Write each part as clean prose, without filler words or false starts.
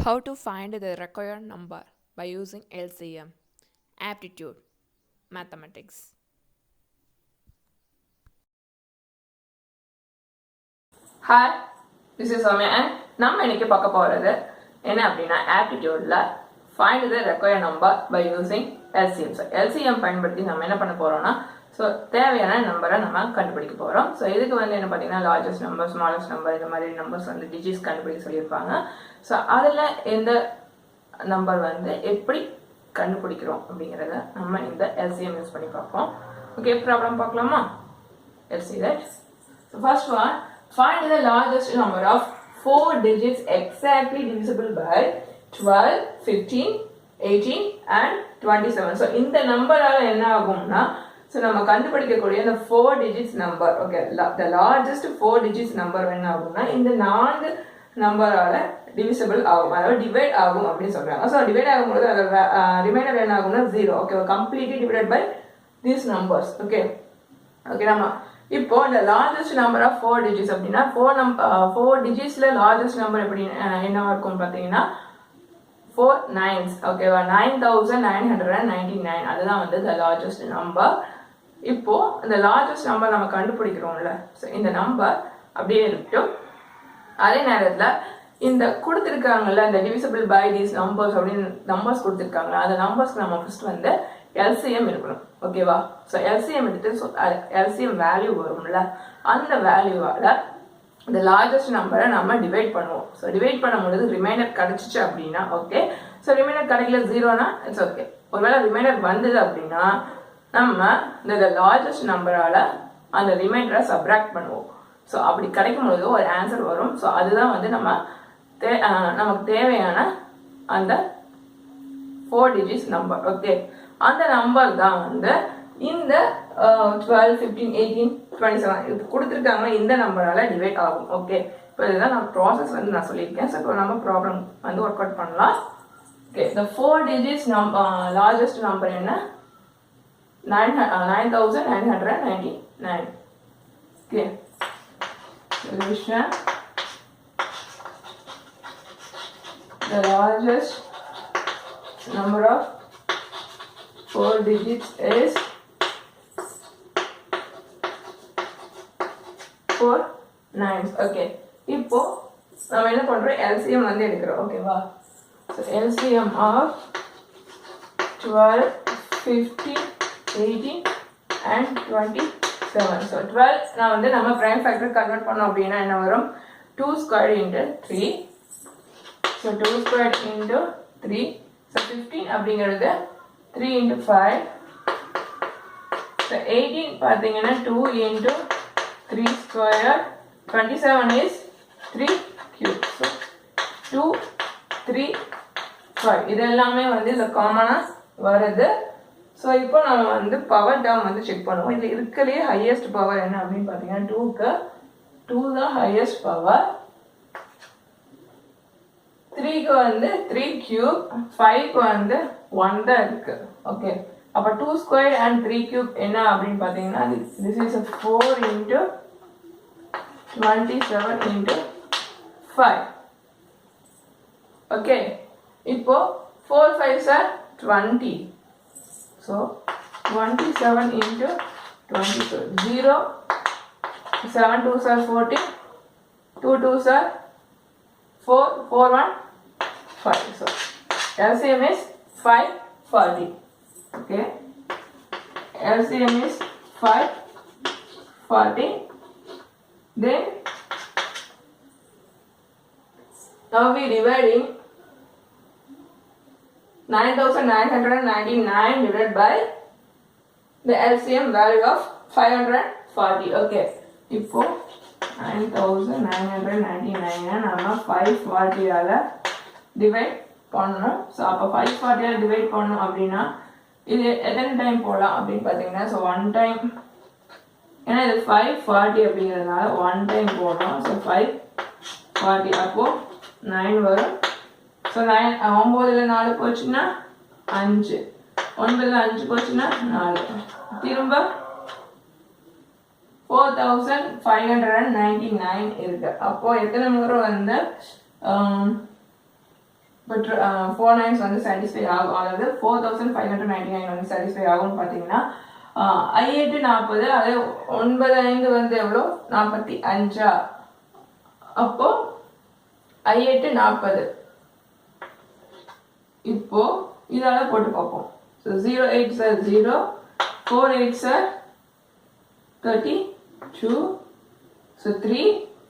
How to find the required number by using LCM. Aptitude Mathematics. Hi, this is Soumya and நம்ம இன்னைக்கு பார்க்க போறது என்ன அப்படின்னா ஆப்டிடியூட்ல find the required number by using LCM. So LCM பயன்படுத்தி நம்ம என்ன பண்ண போறோம்னா தேவையான நம்பரை நம்ம கண்டுபிடிக்க போறோம். ஸோ இதுக்கு என்ன பார்த்தீங்கன்னா லார்ஜஸ்ட் நம்பர், ஸ்மாலஸ்ட் நம்பர், இந்த மாதிரி நம்பர்ஸ் டிஜிட்ஸ் கண்டுபிடிக்க சொல்லியிருப்பாங்க. ஸோ அதில் எந்த நம்பர் எப்படி கண்டுபிடிக்கிறோம் அப்படிங்கிறத நம்ம இந்த LCM யூஸ் பண்ணி பார்ப்போம். ஓகே, ப்ராப்ளம் பார்க்கலாமா? Let's see that. So first one, find the largest number of 4 digits exactly divisible by 12, 15, 18 and 27. So இந்த நம்பரால என்ன ஆகும்னா நம்ம கண்டுபிடிக்கக்கூடிய இந்த 4 digits number, okay, the largest 4 digits number என்ன ஆகும்னா இந்த 4 நம்பரால divisible ஆகும், அதாவது டிவைட் ஆகும் அப்படின்னு சொல்றாங்க. ஸோ டிவைட் ஆகும்போது அதோட ரிமைண்டர் என்ன ஆகும்னா 0. Okay, completely divided by these numbers. Okay okay, நம்ம இப்போ இந்த லார்ஜஸ்ட் நம்பர் ஆஃப் 4 டிஜிட்ஸ் அப்படின்னா 4 டிஜிட்ஸ்ல லார்ஜஸ்ட் நம்பர் எப்படி என்னவா இருக்கும் பார்த்தீங்கன்னா 4 9s. ஓகேவா, 9999 அதுதான் the largest number. இப்போ இந்த லார்ஜஸ்ட் நம்பர் நம்ம கண்டுபிடிக்கிறோம்ல, ஸோ இந்த நம்பர் அப்படியே இருக்கட்டும். அதே நேரத்தில் இந்த கொடுத்துருக்காங்கல்ல இந்த டிவிசிபிள் பை தீஸ் நம்பர்ஸ் அப்படின்னு நம்பர்ஸ் கொடுத்துருக்காங்களா, அந்த நம்பர்ஸ்க்கு நம்ம ஃபர்ஸ்ட் LCM இருக்கணும். ஓகேவா, ஸோ LCM எடுத்து LCM வேல்யூ வரும்ல, அந்த வேல்யூவால் இந்த லார்ஜஸ்ட் நம்பரை நம்ம டிவைட் பண்ணுவோம். ஸோ டிவைட் பண்ணும்போது ரிமைண்டர் கிடைச்சிச்சு அப்படின்னா ஓகே, ஸோ ரிமைண்டர் கிடைக்கல 0னா இட்ஸ் ஓகே. ஒருவேளை ரிமைண்டர் வந்தது அப்படின்னா நம்ம இந்த லார்ஜஸ்ட் நம்பரால் அந்த ரிமைண்டரை சப்ராக்ட் பண்ணுவோம். ஸோ அப்படி கிடைக்கும் பொழுது ஒரு ஆன்சர் வரும். ஸோ அதுதான் நமக்கு தேவையான அந்த 4 டிஜிட்ஸ் நம்பர். ஓகே, அந்த நம்பர் தான் இந்த 12, 15, 18, 27 இது கொடுத்துருக்காங்க, இந்த நம்பரால் டிவைட் ஆகும். ஓகே, இப்போ இதுதான் நான் ப்ராசஸ் நான் சொல்லியிருக்கேன். ஸோ இப்போ நம்ம ப்ராப்ளம் ஒர்க் அவுட் பண்ணலாம். ஓகே, இந்த 4 டிஜிட்ஸ் லார்ஜஸ்ட் நம்பர் என்ன? 9999. Okay, solution. The largest number of 4 digits is 4 9s. Okay, இப்போ நம்ம என்ன பண்றோம், LCM எடுக்கிறோம். ஓகேவா, so LCM of 12, 15, 18 and 27. So 12 நான் நம்ம prime factor கன்வெர்ட் பண்ணோம் அப்படின்னா என்ன வரும், 2 squared into 3. So 2 squared into 3. So 15 அப்படிங்கிறது 3 into 5. So 18 பார்த்தீங்கன்னா 2 into 3 squared. 27 is 3 cube. So 2, 3, 5 இது எல்லாமே இந்த காமனா வருது. ஸோ இப்போ நம்ம பவர் டேர்ம் செக் பண்ணுவோம். இதில் இருக்கலையே ஹையஸ்ட் பவர் என்ன அப்படின்னு பார்த்தீங்கன்னா 2க்கு 2 தான் ஹையஸ்ட் பவர். 3க்கு 3 கியூப், 5க்கு 1 தான் இருக்கு. ஓகே, அப்போ 2 ஸ்கொயர் அண்ட் 3 கியூப் என்ன அப்படின்னு பார்த்தீங்கன்னா this is 4 into 27 into 5. Okay, இப்போ 4 5s are 20. So 27 into 22, 0, 7 2s are 14, 2 2s are 4, 4 1 5. So LCM is 540. Okay, LCM is 540. Then now we dividing 9999 divided by the LCM value of 540. Okay, இப்போ 9999 நம்ம 540 ஆல divide பண்ணணும். So அப்போ 540 ஆல divide பண்ணணும் அப்படின்னா இது எத்தனை டைம் போடலாம் அப்படின்னு பார்த்தீங்கன்னா ஸோ 1 டைம், ஏன்னா இது 540 அப்படிங்கிறதுனால 1 டைம் போடணும். ஸோ 540 அப்போ 9 வரும். ஸோ 9ல் 4 போச்சுன்னா 5, 9ல் 5 போச்சுன்னா 4, திரும்ப 4599 இருக்கு. அப்போ எத்தனை முறை பட் 4 நைன்ஸ் வந்து சாட்டிஸ்ஃபை ஆகும், அதாவது 4599 வந்து சாட்டிஸ்ஃபை ஆகும்னு பார்த்தீங்கன்னா I8 40, அது 9 வந்து எவ்வளோ 45, அப்போ I8 40. இப்போ இதால போட்டு பார்ப்போம். ஸோ 0 8 சார் 0, 4 8 சார் 32, ஸோ 3,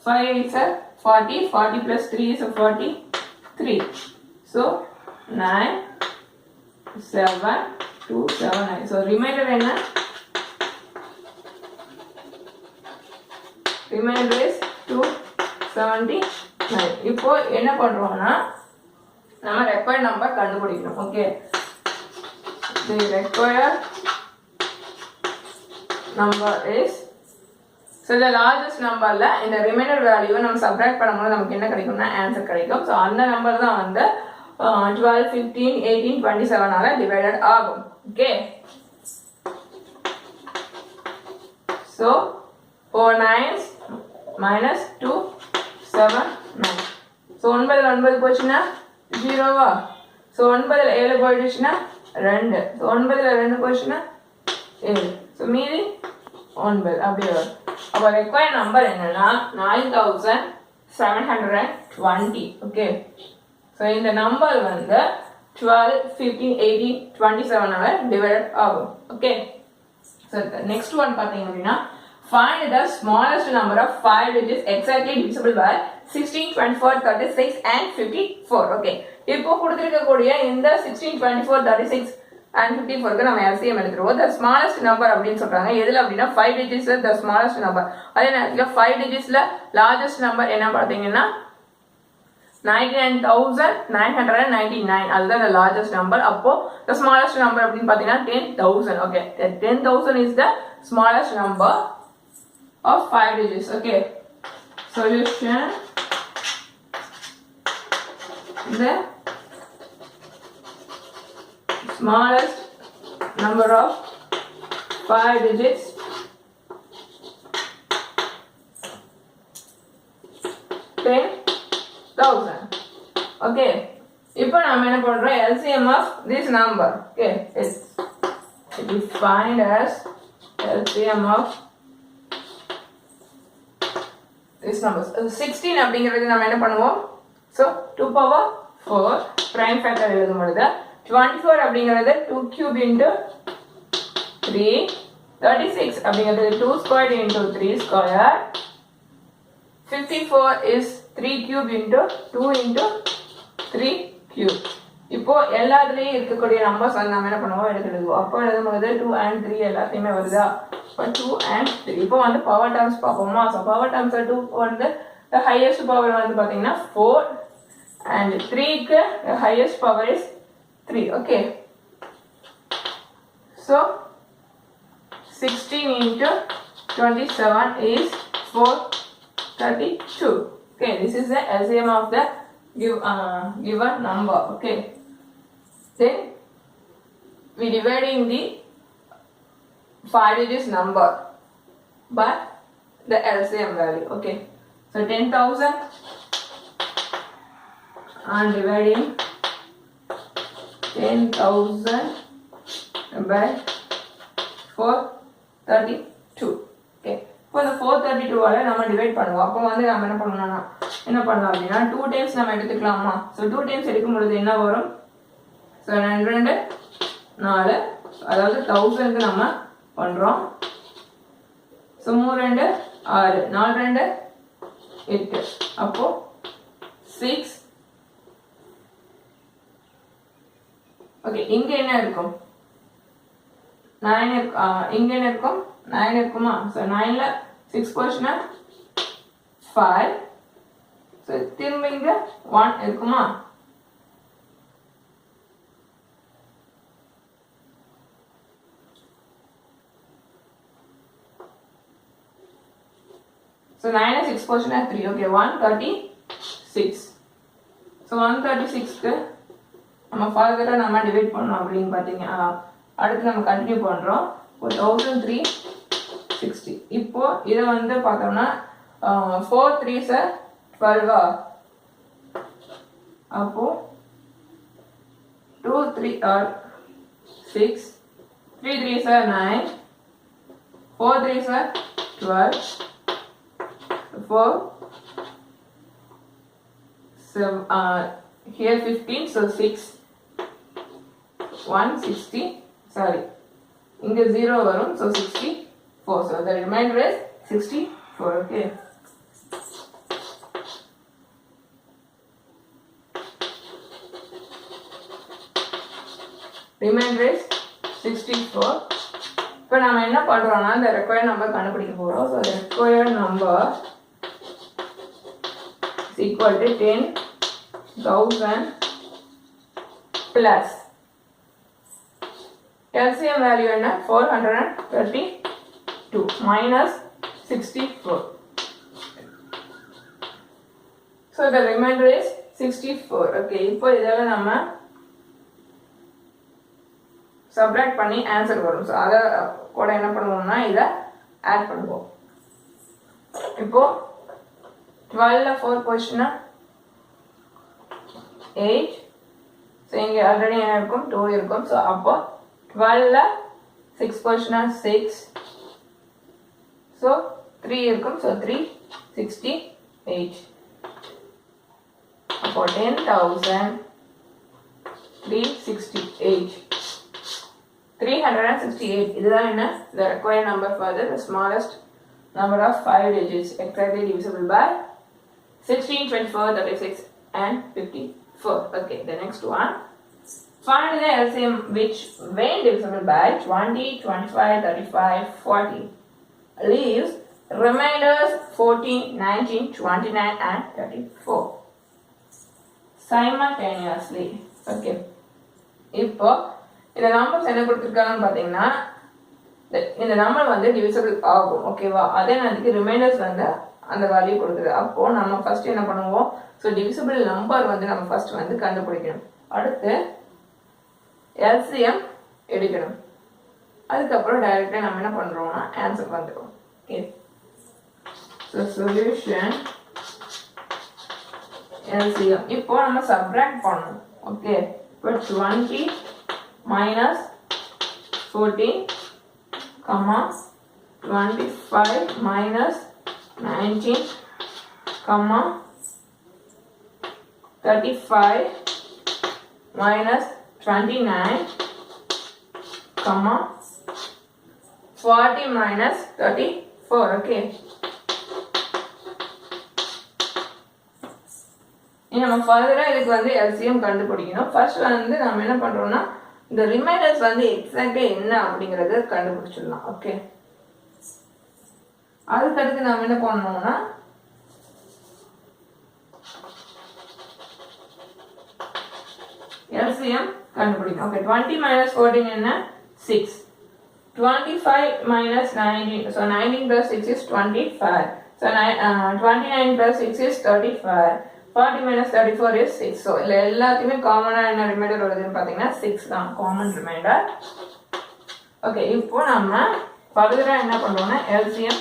5 8 சார் 40, 40 plus 3 is 43. So 9 7 2 7 9. So remainder என்ன? Remainder is 279. இப்போ என்ன பண்றோம்னா நம்ம ரெக்வயர்ட் நம்பர் கண்டுபிடிக்கணும். Okay, the required number is, so the largest numberல இந்த ரிமைண்டர் வேல்யூவை நம்ம சப்ட்ராக்ட் பண்ணும்போது நமக்கு என்ன கிடைக்கும்னா ஆன்சர் கிடைக்கும். ஸோ அந்த நம்பர் தான் வந்து 12 15 18 27 டிவைடட் ஆகும். Okay, so 4 9s minus 2 7 9. So 9 9 போச்சுன்னா 0வா? ஸோ 9 7 போயிடுச்சுன்னா 2. ஸோ 9 2 போச்சுன்னா 7. ஸோ மீதி 9 அப்படியே வரும். அப்போ ரெக்வயர்ட் நம்பர் என்னன்னா 9720. ஓகே, ஸோ இந்த நம்பர் வந்து 12 15 18 27 டிவைடட் ஆகும். ஓகே, ஸோ நெக்ஸ்ட் ஒன் பார்த்தீங்க அப்படின்னா find the smallest number of 5 digits exactly divisible by 16 24 36 and 54. Okay, இப்போ கொடுத்திருக்கக்கூடிய இந்த 16 24 36 and 54க்கு நம்ம LCM எடுத்துருவோம். the smallest number அப்படின்னு சொல்றாங்க எதுல அப்படின்னா 5 digits the smallest number. அதே நேரத்தில் 5 digitsல largest number என்ன பார்த்தீங்கன்னா 99,999. அதுதான் the largest number. அப்போ the smallest number அப்படின்னு பார்த்தீங்கன்னா 10,000. Okay, 10,000 is the smallest number of 5 digits. Okay, solution, the smallest number of 5 digits 10,000. Okay, இப்போ நாம என்ன பண்றோம் LCM of this number. Okay, it's defined as LCM of this numbers. 16 அப்படிங்கிறது நம்ம என்ன பண்ணுவோம்? So 2 power 4 prime factor எழுதும் பொழுது 24 அப்படிங்கிறது 2 cube into 3, 36 அப்படிங்கிறது 2 squared into 3 square, 54 is 3 cube into 2 into 3 cube. இப்போ எல்லாத்துலயும் இருக்கக்கூடிய நம்பர்ஸ் வந்து நம்ம என்ன பண்ணுவோம் எடுத்துடுவோம். அப்போ எழுதும்போது 2 and 3 எல்லாத்தையுமே வருதா? இப்போ 2 and 3. இப்போ வந்து பவர் டர்ம்ஸ் பார்ப்போமா? ஸோ பவர் டர்ம்ஸ் 2 வந்து ஹையஸ்ட் பவர் வந்து பார்த்தீங்கன்னா 4 and 3க்கு highest power is 3. Okay, so 16 into 27 is 432. Okay, this is the LCM of the given number. Okay, then we dividing the 5 digits number by the LCM value. Okay, so 10,000 and dividing 10,000 by 432. Okay, இப்போ இந்த 432 நம்ம divide பண்ணுவோம். அப்போ வந்து நம்ம என்ன பண்ணலாம் அப்படின்னா 2 டைம்ஸ் நம்ம எடுத்துக்கலாமா? ஸோ 2 டைம்ஸ் எடுக்கும் பொழுது என்ன வரும்? ஸோ 2 4, அதாவது 1000க்கு நம்ம பண்றோம். ஸோ 3 2 6, 4 2 8, அப்போ 6. ஓகே, இங்க என்ன இருக்கும்? 9 இங்க என்ன இருக்கும்? 9 இருக்குமா? ஸோ 9ல 6 போச்சுன்னா 5. ஸோ திரும்ப இங்க 1 இருக்குமா? ஸோ 9ல 6 போச்சுன்னா 3. ஓகே, 136. ஸோ 136க்கு நம்ம ஃபர்தராக நம்ம டிவைட் பண்ணோம் அப்படின்னு பார்த்தீங்க. அடுத்து நம்ம கண்டினியூ பண்ணுறோம். 1360. இப்போ இதை வந்து பார்த்தோம்னா 4 3s 12. அப்போ 3 are 6, 3 3s are 9, 4 3s are 12, 4, 7, here 15, so 6, 160, sorry, inga 0 varum, so 64, so the remainder is 64, okay. Remainder is 64. இப்போ நாம என்ன பண்றோம்னா இந்த required number கண்டுபிடிக்க போறோம். So required number is equal to 10,000 plus LCM value என்ன 432 minus 64. So the remainder is 64. Okay, இப்போ இதெல்லாம் நம்ம subtract பண்ணி ஆன்சர் வரும். ஸோ அதை கூட என்ன பண்ணுவோம்னா இதை ஆட் பண்ணுவோம். இப்போ 12ல 4 போச்சுன்னா 8. ஸோ இங்கே ஆல்ரெடி என்ன இருக்கும் 2 இருக்கும். ஸோ அப்போ 12ல 6 போச்சுன்னா 6. ஸோ 3 இருக்கும். ஸோ 368. அப்போ 10,368. 368. இதுதான் என்ன the required number for the smallest number of 5 digits exactly divisible by 16, 24, 36 and 54. Okay, the next one. Find the LCM which when divisible by 20, 25, 35, 40 leaves remainders 14, 19, 29 and 34 simultaneously. Okay, இப்போ இந்த numbers என்ன கொடுத்துருக்காங்கன்னு பார்த்தீங்கன்னா இந்த number வந்து divisible ஆகும். ஓகேவா, அதே நேரத்துக்கு ரிமைண்டர்ஸ் வந்து அந்த வேல்யூ கொடுக்குது. அப்போ நம்ம ஃபர்ஸ்ட் என்ன பண்ணுவோம், ஸோ டிவிசிபிள் நம்பர் வந்து நம்ம ஃபர்ஸ்ட் வந்து கண்டுபிடிக்கணும். அடுத்து எல்சிஎம் எடுக்கணும். அதுக்கப்புறம் டைரக்டா நம்ம என்ன பண்றோம்னா ஆன்சர் வந்துடும். ஓகே, ஸோ சொல்யூஷன் எல்சிஎம் இப்போ நம்ம சப்ட்ராக்ட் பண்ணணும். ஓகே, இப்போ 20 minus 14, 25 minus 19, 35 minus 29, 40 minus 34. Okay. நம்ம ஃபர்தரா இதுக்கு வந்து எல்சிஎம் கண்டுபிடிக்கணும். ஃபர்ஸ்ட் வந்து நம்ம என்ன பண்றோம்னா இந்த ரிமைண்டர்ஸ் வந்து எக்ஸாக்ட்டா என்ன அப்படிங்கறத கண்டுபிடிச்சிடலாம். ஓகே, அதுக்கடுத்து நம்ம என்ன பண்ணணும்னா எல்சிஎம் கண்டுபிடிக்கணும். ஓகே, 20 minus 14 என்ன 6, 25 minus 19, so 19 plus 6 is 25, so 29 plus 6 is 35, 40 minus 34 is 6. So எல்லாத்துக்குமே காமனா என்ன ரிமைண்டர் வருதுன்னு பாத்தீங்கன்னா 6 தான் காமன் ரிமைண்டர். ஓகே, இப்போ நம்ம ஃபர்தரா என்ன பண்றோம்னா எல்சிஎம்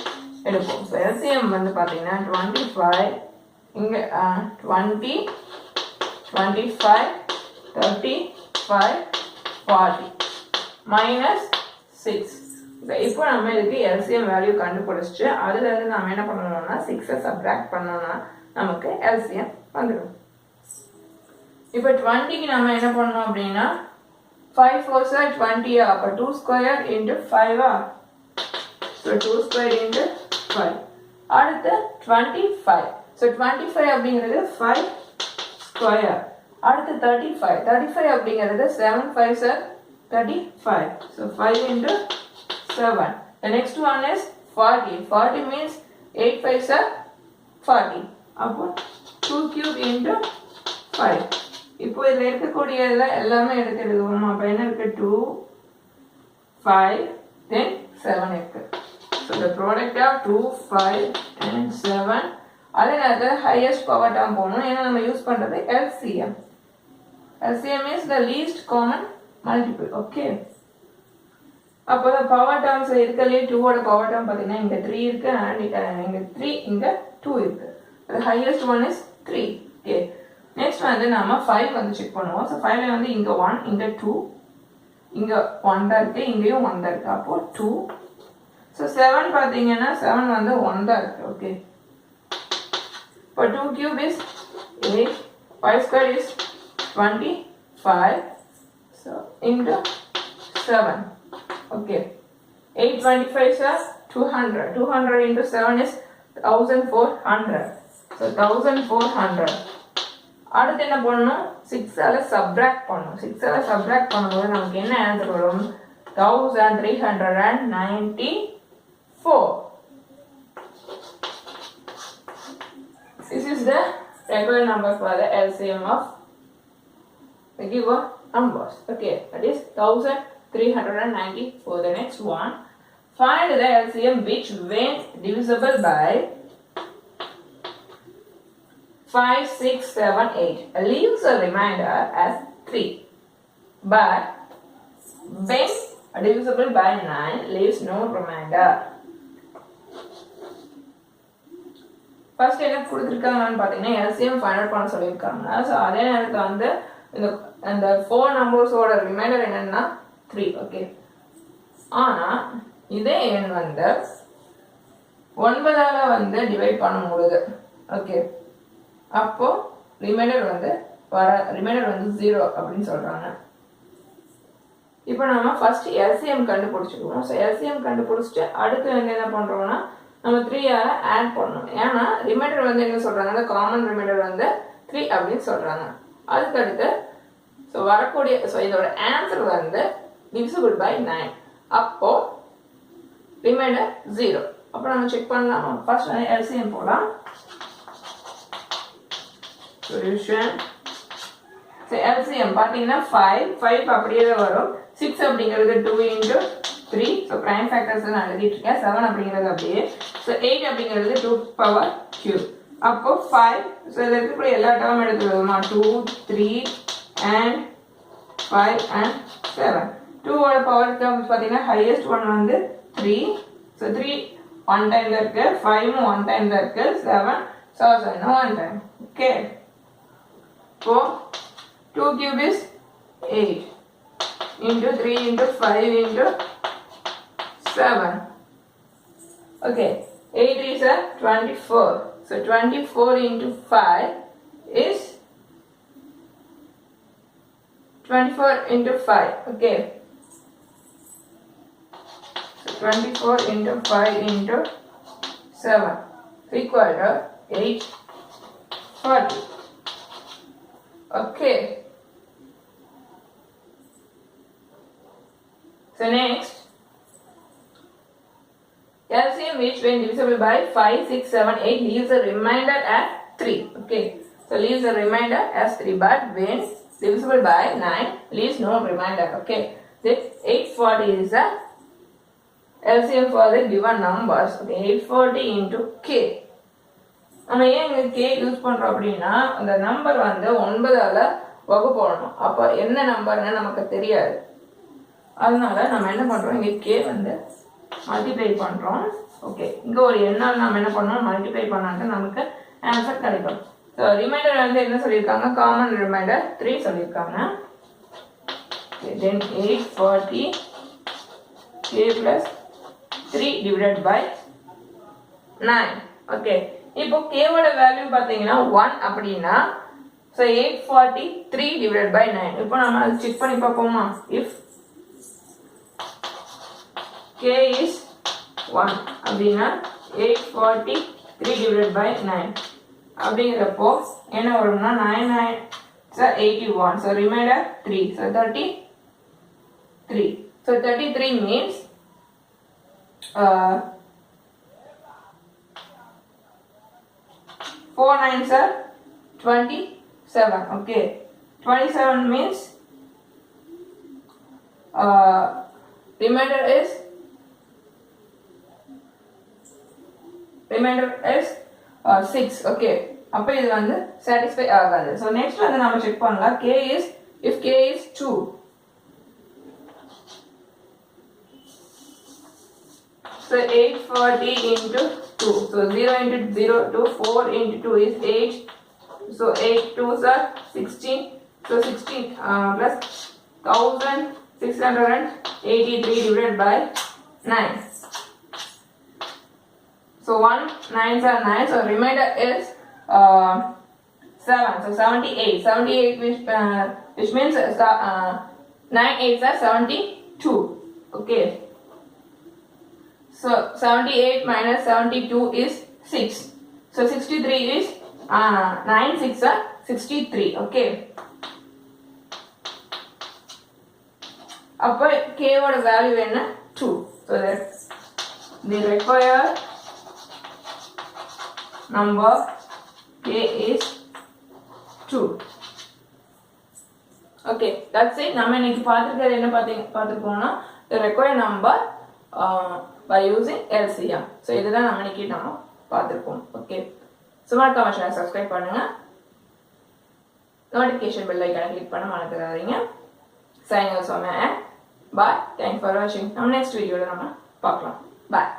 எடுப்போம். ஸோ எல்சிஎம் வந்து பாத்தீங்கன்னா 25 இங்க 20, 25, 35, 40 மைனஸ் 6. இப்போ நம்ம இதுக்கு எல்சிஎம் வேல்யூ கண்டுபிடிச்சிட்டு அதுல இருந்து நம்ம என்ன பண்ணணும்னா 6 சப்ட்ராக்ட் பண்ணோம்னா நமக்கு எல்சிஎம் வந்துடும். இப்போ 20க்கு நம்ம என்ன பண்ணணும் அப்படின்னா 5 4s are 20, அப்போ 2 square into 5 so 2 square into 5. அடுத்து 25, so 25 அப்படிங்கிறது 5 square. அடுத்து 35 அப்படிங்கிறது 7 5s are 35, so 5 into 7. The next one is 40 means 8 5s are 40, அப்போ 2 cube into 5. இப்போ இதில் இருக்கக்கூடியதில் எல்லாமே எடுத்து எழுதுவோம். அப்போ என்ன இருக்கு 2 5 then 7 இருக்கு. So the product of 2 5 and 7. அதே நேரத்தில் highest power term போகணும். ஏன்னா நம்ம யூஸ் பண்ணுறது LCM. LCM is the least common multiple. Okay, அப்போ பவர் டேர்ம்ஸ் இருக்கலே 2ஓட பவர் டேர்ம் பார்த்தீங்கன்னா இங்கே 3 இருக்கு அண்ட் இங்கே 3 இங்கே 2 இருக்கு. The highest one is 3. Okay, next வந்து நம்ம 5 வந்து செக் பண்ணுவோம். ஸோ 5ல வந்து இங்கே 1, இங்கே 2, இங்கே 1 தான் இருக்குது, இங்கேயும் 1 தான் இருக்குது. அப்போது 2. ஸோ 7 பார்த்தீங்கன்னா 7 வந்து 1 தான் இருக்குது. ஓகே, இப்போ 2 cube is 8, 5 square is 25, so into 7. Okay, 8 25 are 200. 200 into 7 is 1400. So 1400. அடுத்து என்ன பண்ணணும்? 6ஆல சப்ட்ராக்ட் பண்ணணும். 6ஆல சப்ட்ராக்ட் பண்ணும்போது நமக்கு என்ன ஆன்சர் வரும்? 1394. This is the regular number for the LCM of the given numbers. Okay, that is 1394. The next one, find the LCM which when divisible by 5, 6, 7, 8 leaves a remainder as 3, but when divisible by 9 leaves no remainder. First என்ன கொடுத்துருக்காங்கன்னு பார்த்தீங்கன்னா LCM find out பண்ண சொல்லியிருக்காங்க. So அதே நேரத்தில் வந்து இந்த 4 நம்பர்ஸோட reminder என்னன்னா 3. ஓகே, ஆனால் இதே எண் வந்து 9ஆல் வந்து டிவைட் பண்ண முடியுது. ஓகே, அப்போ ரிமைண்டர் வந்து 0 அப்படின்னு சொல்றாங்க. இப்போ நம்ம ஃபர்ஸ்ட் எல்சிஎம் கண்டுபிடிச்சிடுவோம். ஸோ எல்சிஎம் கண்டுபிடிச்சிட்டு அடுத்து வந்து என்ன பண்றோம்னா நம்ம 3ஆல ஆட் பண்ணணும். ஏன்னா ரிமைண்டர் வந்து என்ன சொல்றாங்க, காமன் ரிமைண்டர் வந்து 3 அப்படின்னு சொல்றாங்க. அதுக்கு அடுத்து ஸோ வரக்கூடிய இதோட ஆன்சர் வந்து டிவிசிபிள் பை 9. அப்போ ரிமைண்டர் 0. அப்போ நம்ம செக் பண்ணலாம். ஃபர்ஸ்ட் எல்சிஎம் போடலாம். சொல்யூஷன். ஸோ எல்சிஎம் பார்த்தீங்கன்னா 5 அப்படியே தான் வரும். 6 அப்படிங்கிறது 2 into 3. ஸோ ப்ரைம் ஃபேக்டர்ஸ் நான் எழுதிட்டு இருக்கேன். 7 அப்படிங்கிறது அப்படியே. ஸோ 8 அப்படிங்கிறது 2 power cube. அப்போ 5. ஸோ இதில் இருக்கக்கூடிய எல்லா டேர்ம் எடுத்துக்கோமா, 2, 3 and 5 and 7. 2ஓட பவர் டேர்ம்ஸ் பார்த்தீங்கன்னா ஹையஸ்ட் ஒன் வந்து 3. ஸோ 3 1 டைம் தான் இருக்கு, 5 1 டைம் தான் இருக்கு, 7 1 time. Okay, so 2 cube is 8 into 3 into 5 into 7. Okay, 8 is a 24. So 24 into 5 is 24 into 5. Okay, so 24 into 5 into 7 equal to 840. Okay, so next LCM which when divisible by 5, 6, 7, 8 leaves a remainder as 3. Okay, so leaves a remainder as 3, but when divisible by 9 leaves no remainder. Okay, this 840 is the LCM for the given numbers. Okay, 840 into K. நம்ம ஏன் இங்கே K use பண்ணுறோம் அப்படின்னா அந்த number வந்து 9ஆல் வகுப்போடணும். அப்போ என்ன நம்பர்னு நமக்கு தெரியாது. அதனால நம்ம என்ன பண்ணுறோம், இங்கே கே வந்து மல்டிப்ளை பண்ணுறோம். ஓகே, இங்கே ஒரு எண்ணால் நம்ம என்ன பண்ணோம், மல்டிப்ளை பண்ணாட்டு நமக்கு ஆன்சர் கிடைக்கும். ஸோ ரிமைண்டர் வந்து என்ன சொல்லியிருக்காங்க, காமன் ரிமைண்டர் 3 சொல்லியிருக்காங்க. தென் 840 k plus 3 divided by 9. Okay, இப்போ கேவோட வேல்யூ பார்த்தீங்கன்னா 1 அப்படின்னா ஸோ 843 divided by 9. இப்போ நம்ம அதை செக் பண்ணி பார்ப்போமா. இஃப் k is 1 அப்படின்னா 843 divided by 9 அப்படிங்கிறப்போ என்ன வரும்னா 9 9 81. So remainder 3. So 33. So 33 means 4 9s are 27. Okay, 27 means remainder is 6. Okay, அப்போ இது வந்து satisfy ஆகாது. So next வந்து நாம செக் பண்ணலாம். If k is 2, so 840 into 2. So 0 into 0 to 4 into 2 is 8 So 8 2s are 16. So 16 plus 1683 divided by 9. So 1 9s are 9. So remainder is 7. So 78. 78 which means 9 8s are 72. Okay. So 78 minus 72 is 6. So 63 is 9 6 are 63. Okay. அப்போ k ஓட value என்ன 2. So that the required number k is 2. Okay, that's it. நம்ம இன்னைக்கு பார்த்திருக்கிறது என்ன பார்த்திருக்கோம்னா the required number by using LCM. So இதுதான் நம்ம இன்னைக்கு நம்ம பார்த்திருக்கோம். Okay. சும்மா கமெண்ட் சப்ஸ்கிரைப் பண்ணுங்க. நோட்டிஃபிகேஷன் பெல் ஐகானை கிளிக் பண்ண மறந்துடாதீங்க. Signing off, Soumya. Bye. Thanks for watching. நம்ம next வீடியோல நம்ம பார்க்கலாம். Bye.